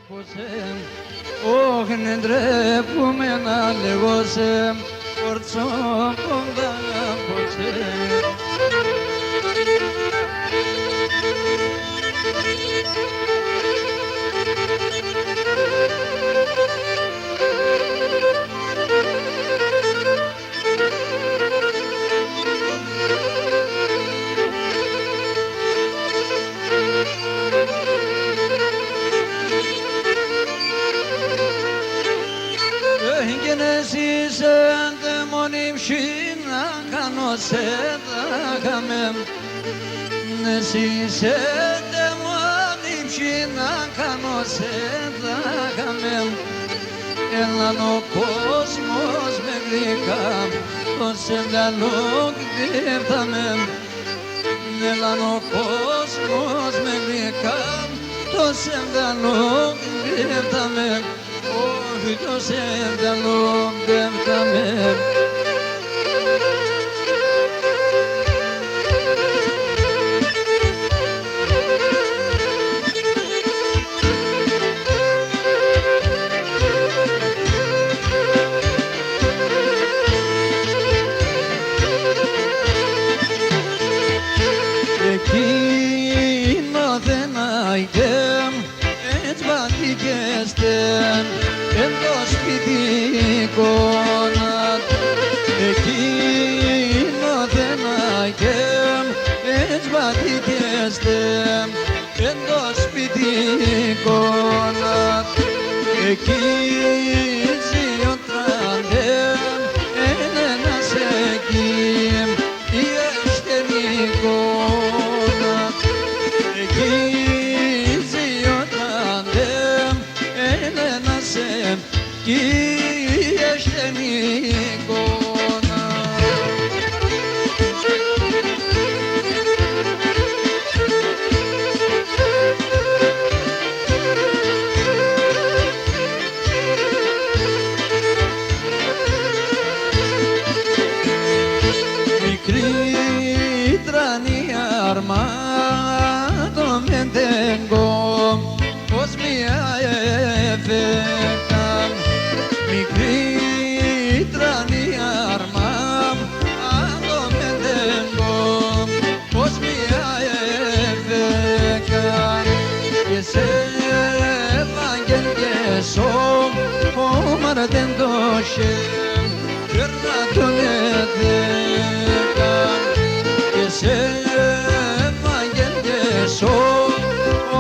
Όχι δεν τρέπουμε να λέγω σε φορτσό κοντά από σε δάχαμε, εσύ σε δαιμόνι ψήνα κάνω σε δάχαμε. Έλαν ο κόσμος με γλυκά, το σενταλό κτύπταμε. Έλαν ο κόσμος με γλυκά, το σενταλό κτύπταμε. Όχι το σενταλό κτύπταμε. Εκεί ζει ο τραντέμ, ένας εκεί η ασθενή εικόνα. Εκεί ζει ο τραντέμ, ένας εκεί η ασθενή εικόνα. Armado me tengo, pues mi efecta, mi critra ni armado me tengo, pues mi efecta, que se vayan que son, como ardendo shem, yernato ne deca, que se so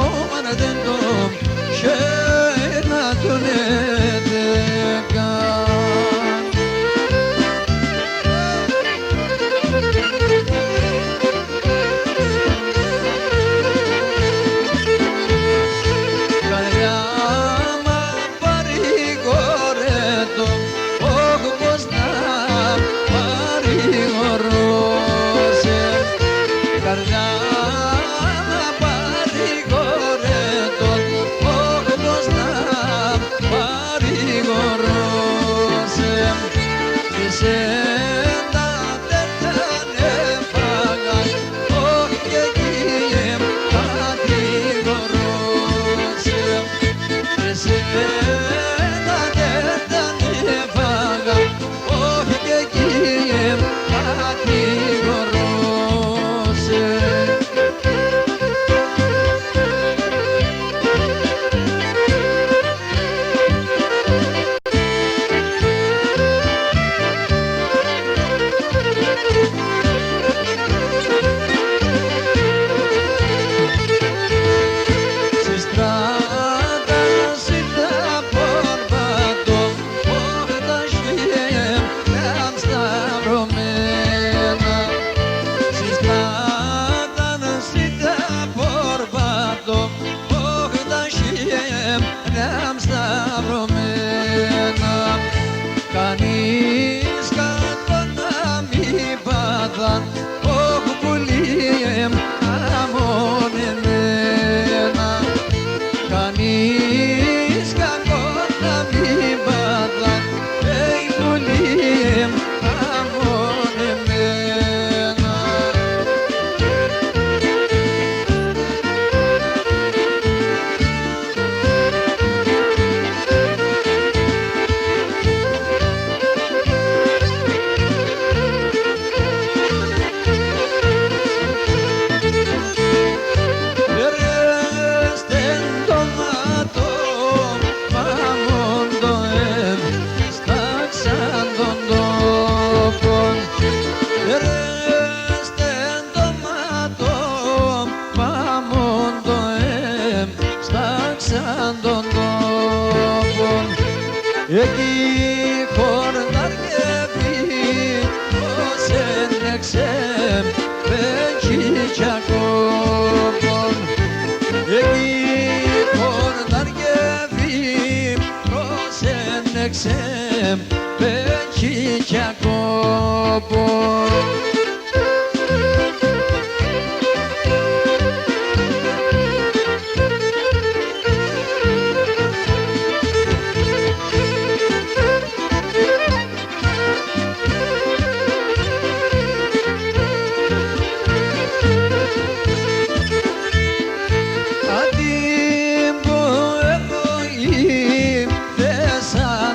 omana dendo shena tunedeka Kalyama parigoreto ogosna parigorose Kalyama σαν τον τόπο εκεί χορταργεύει ως ένεξε πέχει κι ακόμη εκεί χορταργεύει ως ένεξε πέχει κι ακόμη.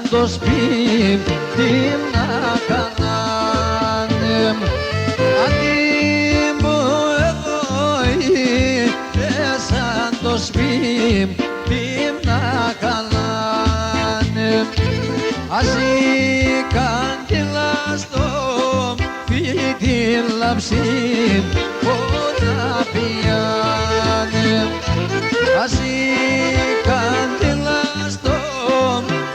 Το σπίτι να κάνανε αντί μου εγώ σαν το σπίτι να κάνανε ας η καντήλα στο σπίτι λαψί πότα πιάνε ας η καντήλα στο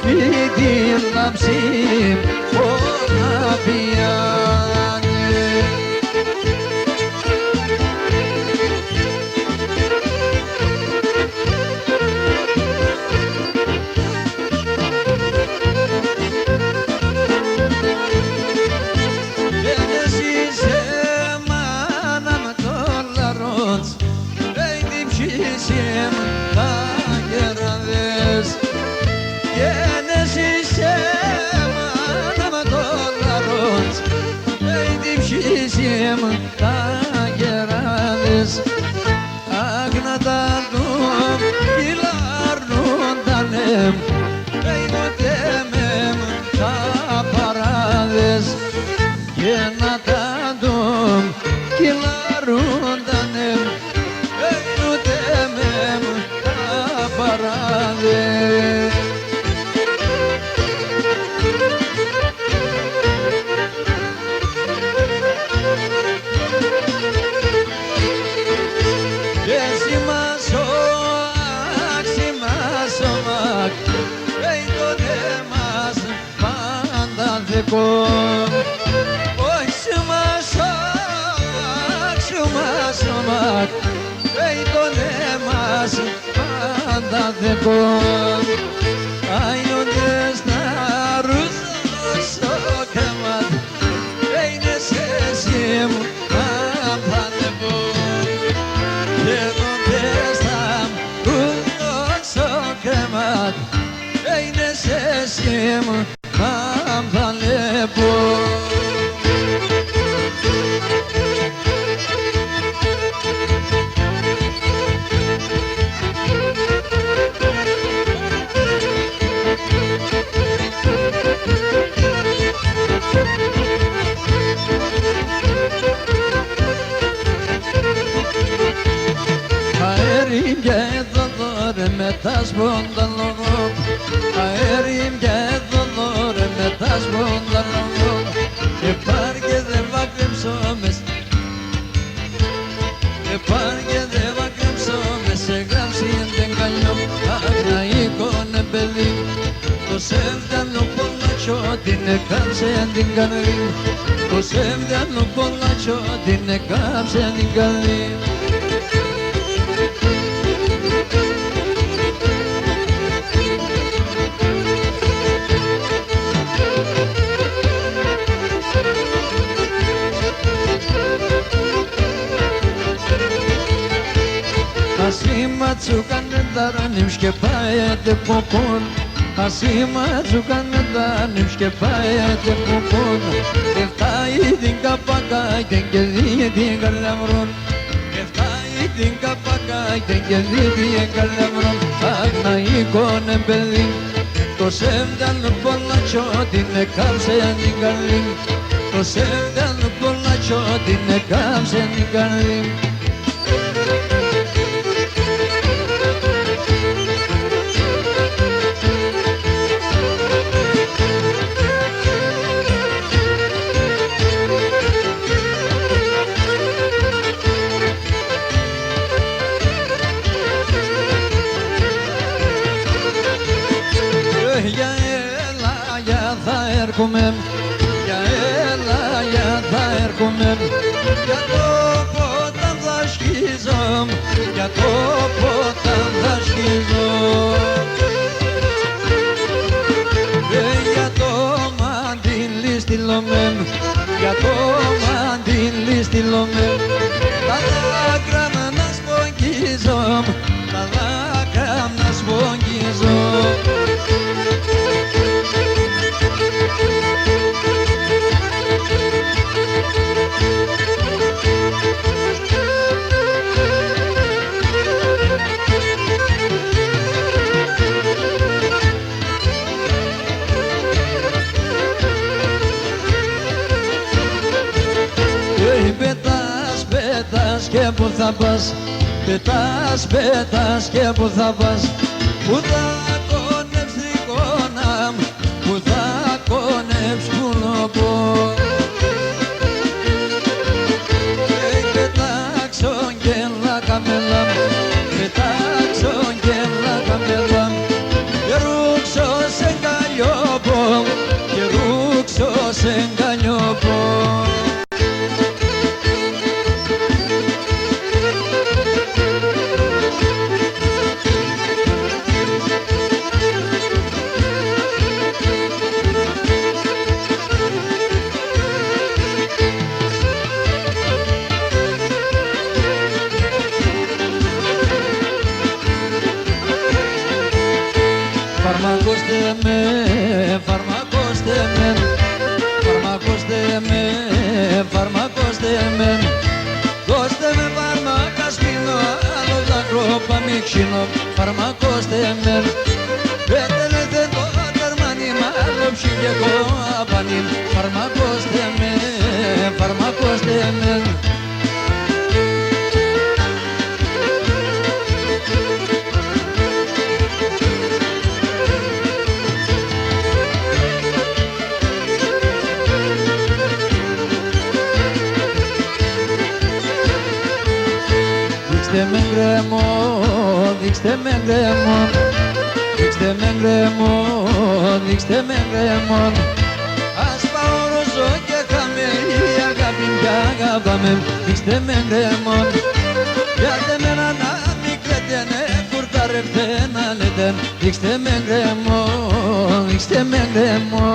σπίτι λαψί πότα πιάνε. Δεν εσύ μάνα με το λαρότς δεν τύψει τα γεραδές δεν εσύ μάνα με το λαρότς δεν τύψει τα γεραδές άγνατα του κυλάρνουτανε δεν ούτε με τα παράδες και να τα τον κυλάρουτανε δεν ούτε με τα παράδες. Και σημασό, σημασόμακ δεν τότε μας πάντα δεκόν σωμάκ δεν τότε μας πάντα δεκόν άινοντες να ρουζώσω καμάτ δεν σε σιμ πάντα δεκόν και δοντες θα ρουζώσω καμάτ δεν σε σιμ πάντα δεκόν. Αέρι και εδώ δώρε με τα σπονταλόγω αέρι και εδώ δώρε με τα σπονταλόγω πάρ' και δε βάκρεψω μες πάρ' και δε βάκρεψω μες σε γράψει δεν καλιό αγναϊκόν παιδί το σεβδάνο πολλατσό την έκαψε την καρδί το σεβδάνο πολλατσό την έκαψε την καρδί. Ασίμα τσουκάνε ταράνιμς και πάετε ποπών Ασίμα τσουκάνε ταράνιμς και πάετε ποπών Εφτάει την καπακάκια και δει την καλαμρών Εφτάει την καπακάκια και δει την καλαμρών Αγναϊκόν παιδί το σεβδάνο πολλατσό την έκαψε την καρδί το σεβδάνο πολλατσό την έκαψε την καρδί. έρχομαι, για έλα θα έρχομαι, για το ποτάμ θα σκίζω, για το ποτάμ θα σκίζω. Για το μαντήλι στείλομαι, για το μαντήλι στείλομαι, τα δάκρυα να σφογγίζω, τα δάκρυα να σφογγίζω. Πετάς, πετάς και που θα πας, πετάς, πετάς και που θα πας, που θα κονεύς τρικόνα, που θα κονεύς κουλοπό. Πετάξω γέλα καμέλα, πετάξω γέλα καμέλα, και ρούξω σε γκαλιόπο, και ρούξω σε γκαλιόπο. Φαρμακώστε με, φαρμακώστε με, φαρμακώστε με, φαρμακώστε με, δώστε με φάρμακα σπίνω, άλλο δάκρυ παμίξινο, φαρμακώστε με, πέτελετε το τερμάνι, μάλλον ψυχικό απανί, φαρμακώστε με, φαρμακώστε με. Δείξτε με γκρεμό, δείξτε με γκρεμό, δείξτε με γκρεμό, δείξτε με γκρεμό. Ας πάω ρόζο και χαμένη, αγάπη πια αγαπάμε, δείξτε με γκρεμό. Πιάτε με να μην κλαίτε, ναι, κουρτάρευτε να λέτε, δείξτε με γκρεμό, δείξτε με γκρεμό.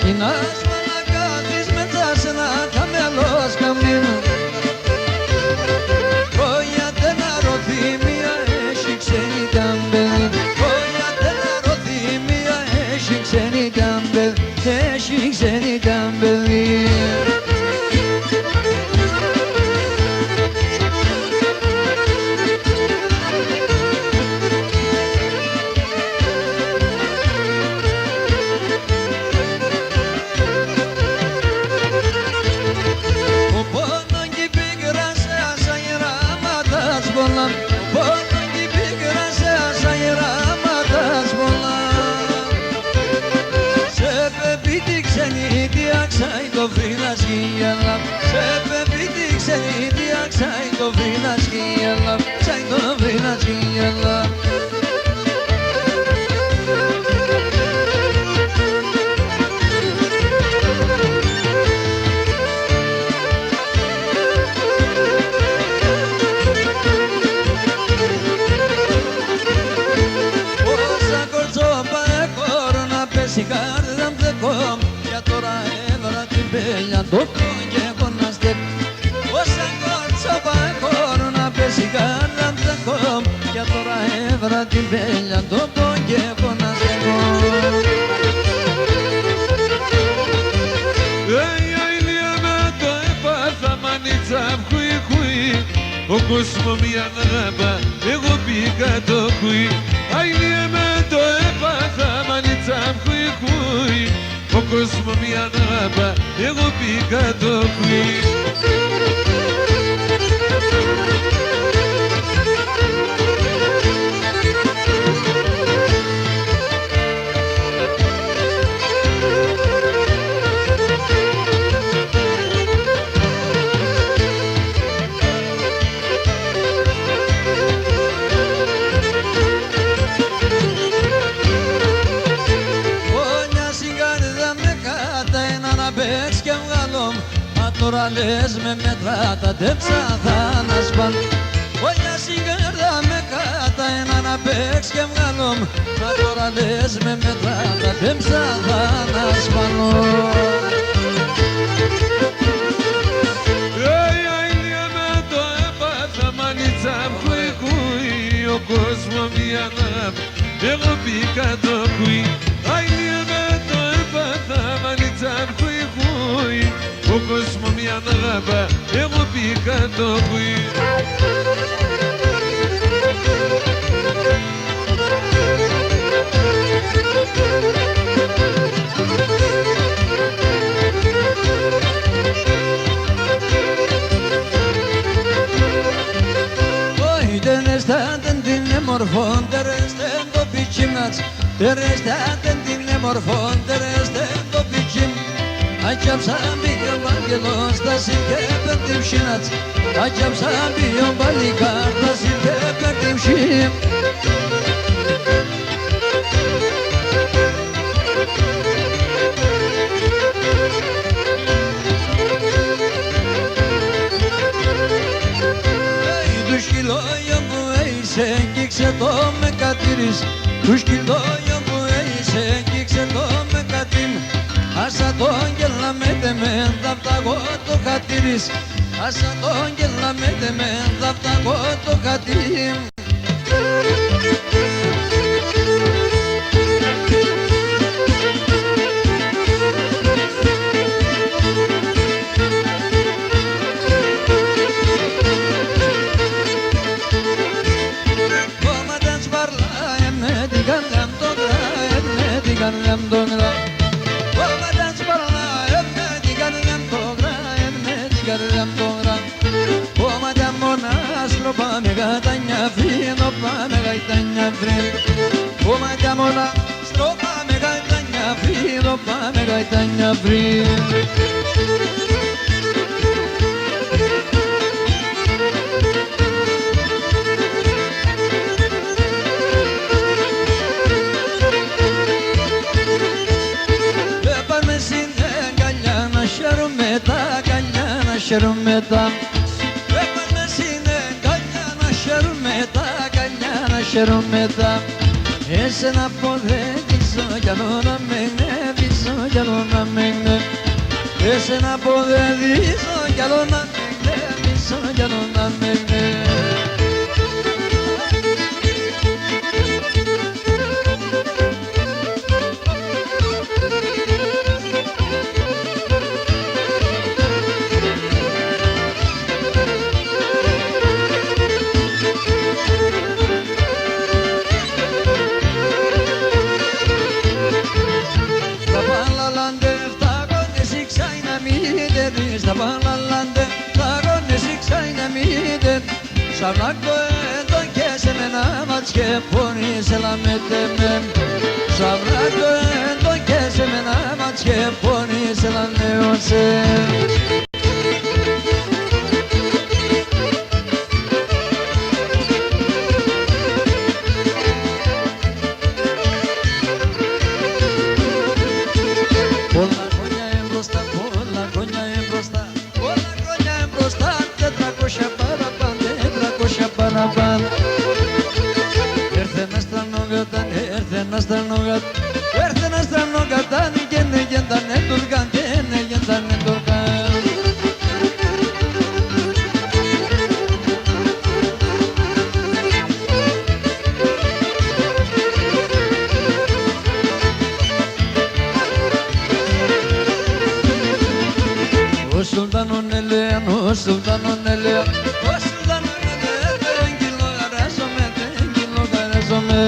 Κινάς μαλακάτης μετά σε ένα καμελός καμνήν. Χρόνια τεναροθυμία έχει ξένη ταμπέλη, χρόνια τεναροθυμία έχει ξένη ταμπέλη, έχει ξένη ταμπέλη. Σε πεπίτη ξενίδια, ξάει το βρήνα σκύλα, ξάει το βρήνα σκύλα. Όσα κορτσόπα έχω να πέσει η καρδιά μου δεκό, για τώρα έβαλα την πέλια το και έχω να στεκ. Όσα κορτσόπα έχω να πέσει η καρδιά μου δεκό, για τώρα έβαλα την πέλια το και έχω να στεκώ. Το έπαθα μανίτσα χουι χουι, ο κόσμο μια αγάπα, εγώ πήγα το χουι. Αηλία με το έπαθα μανίτσα χουι χουι, ο κόσμο μια αγάπα, εγώ πήγα το χουι. τώρα λες με μέτρα τα τέψα θα να σπαν. Όλια συγκάρδα με κάτα ένα να παίξ και βγάλω. Μα τώρα λες με μέτρα τα τέψα θα να σπανώ. Ο κόσμος μια ναμπ, εγώ μπήκα το κουί. Άιλια με το έπαθα, μανίτσα χουι χουι. Ο κόσμος μια ναμπ, εγώ μπήκα το κουί. Μορφών τερέστεν το πιτσίμ νατς, τερέστεν την μορφών τερέστεν το πιτσίμ. Ακιάψαν πήγαν βαγγελός τα σιλκέπεν την ψινατς, ακιάψαν πήγαν παλικάρ τα σιλκέπεν την ψιμ. Σε έγγιξε το με κατήρις, του σκυλόγιο που είσαι έγγιξε το με κατήμ. Άσα τον γελά με τεμέν, θα φταγώ το χατήρις. Άσα τον γελά με τεμέν, θα φταγώ το χατήρις. Πάμε γατάνια φρύνο, πάμε γατάνια φρύνο. Ωμα κι αμόνα στροφάμε γατάνια φρύνο, πάμε γατάνια φρύνο. Πάμε στην αγκαλιά να χαίρομαι τα αγκαλιά να χαίρομαι τα. Χαίρομαι τα εσένα αποδέχτησω κι άλλο να με γνεύησω κι άλλο να με γνεύησω. Εσένα αποδέχτησω κι άλλο να με γνεύησω κι άλλο να με γνεύησω. Στα παλαλάντε, τα γόνες ξάινα μήτε. Σαβνάκο έντον και σε μένα μάτς και πόνι σε λαμέτε με. Σαβνάκο έντον και σε μένα μάτς και πόνι σε λαμέωσε. Έρθε ένα στρανογατάνι και ναι γεντάνε τουρκάν και ναι γεντάνε τουρκάν. Ο Σουλτάνον ελέαν, ο Σουλτάνον ελέαν, ο Σουλτάνον ελέαν, τέγγυλο γαράζομαι, τέγγυλο γαράζομαι.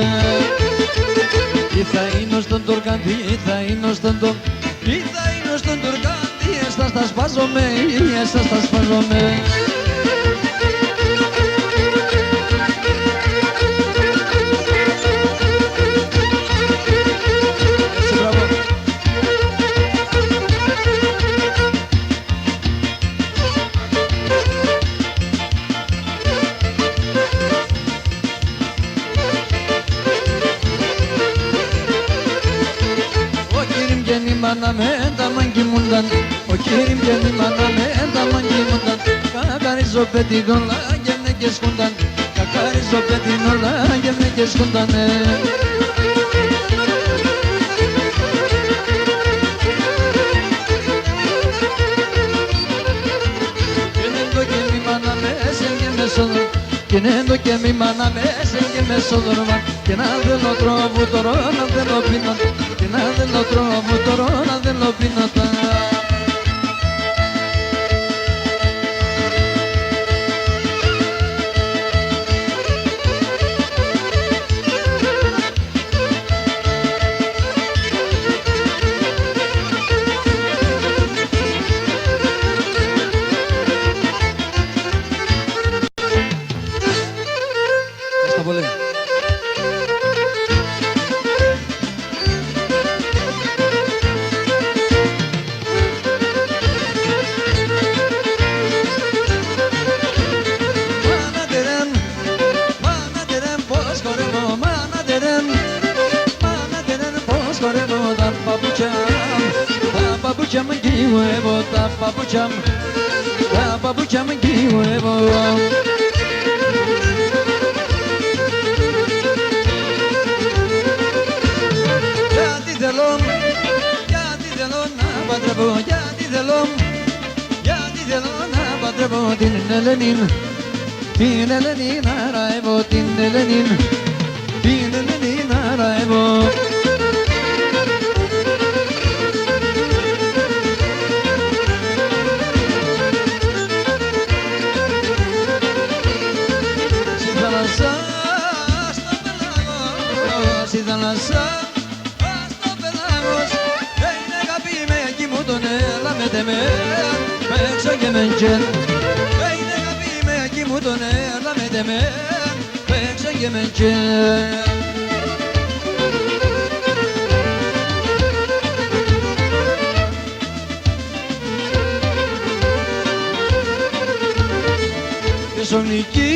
Τι θα είναι στον Τουρκάν, τι θα είναι στον Τουρκάν, τι θα είναι στον Τουρκάν, τι έστας τα σπάζομαι, έστας τα σπάζομαι. Şirin benim anam endamın gimundan Kakari sohbetin orla gelme keskundan Kakari sohbetin orla gelme keskundan Quinendo que mi mana me que me solorman Quinando el otro butorona de lo pinot Quinando el otro butorona de lo pinot Boleh. Mana deren boz koremo, mana deren boz koremo da babucam giwevo da babucam giwevo. Badrabo dinelenin araybo dinelenin araybo Si dan las hasta pelagos Eyne kapime kimudone la medeme Peksa gemencen Eyne kapime kimudone la medeme Peksa gemencen Θεσσαλονίκη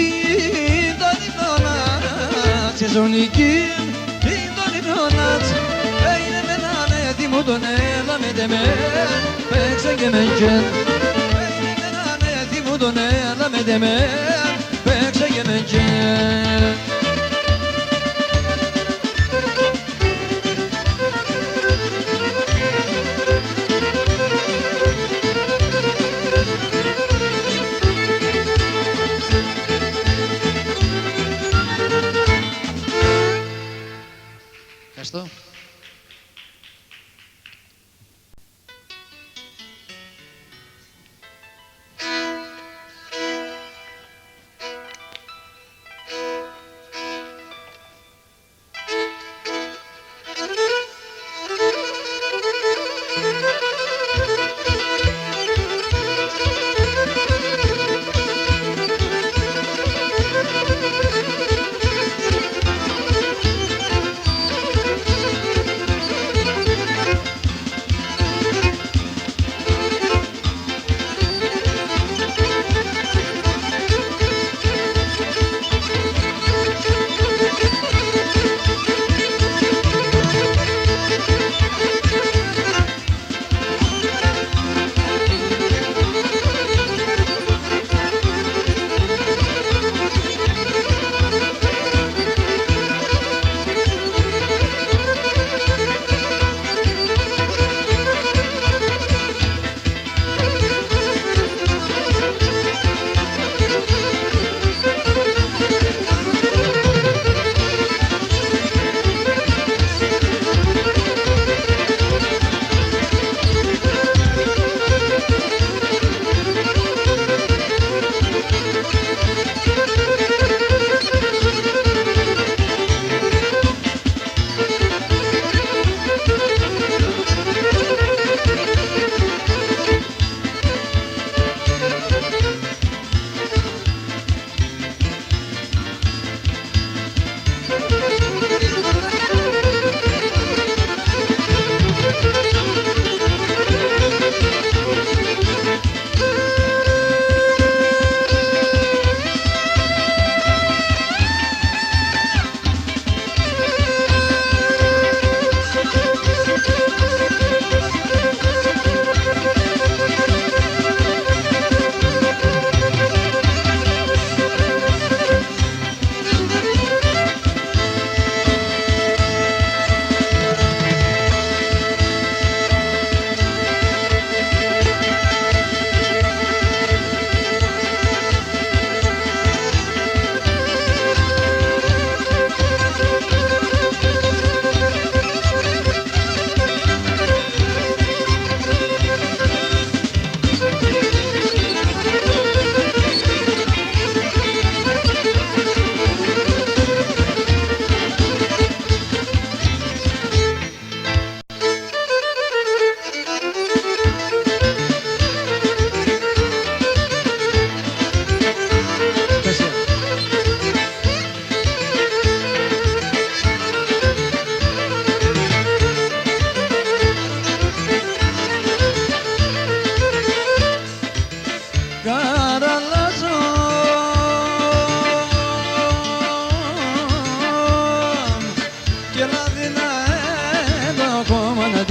τα νυχτώνας Θεσσαλονίκη τα νυχτώνας Έγινε με έναν έτοιμο τον έλα με τεμέ Παίξα και με γεν Έγινε με έναν έτοιμο τον έλα με τεμέ Παίξα και με γεν Ευχαριστώ.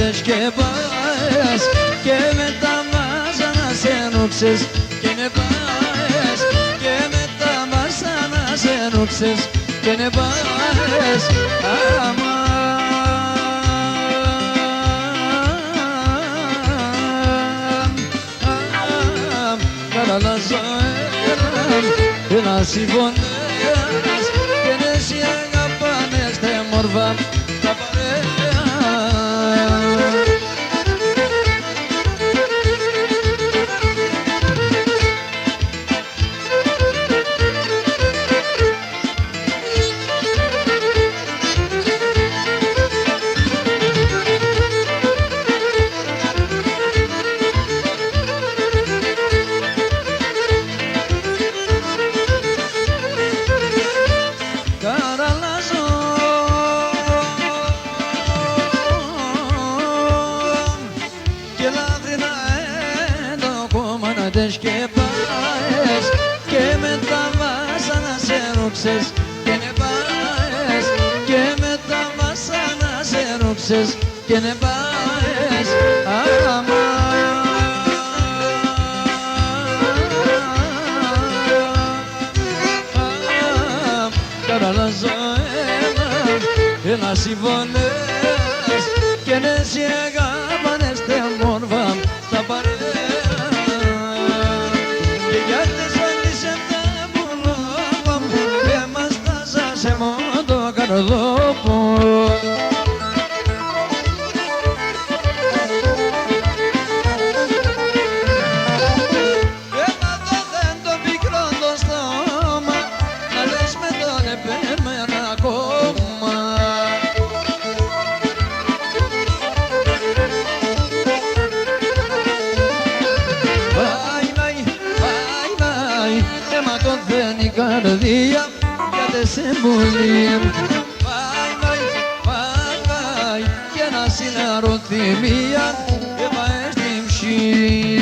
δες και πας και μετά μας ανασένουξες και ναι πας και μετά μας ανασένουξες και ναι πας καραλάζω ένα συμφωνές και ναι σι αγαπάνε στε μορφά τα παρέα. Και πάες και μετά μας ανασένουξες και ναι πάες και μετά μας ανασένουξες και ναι πάες καραλάζω ένα συμφωνές και ναι σι αγαπάνε στε μόρφα τα παρέα. Καρδία γιατί σε πολύ πάει και να συναρωθεί μία και πάει στην ψή.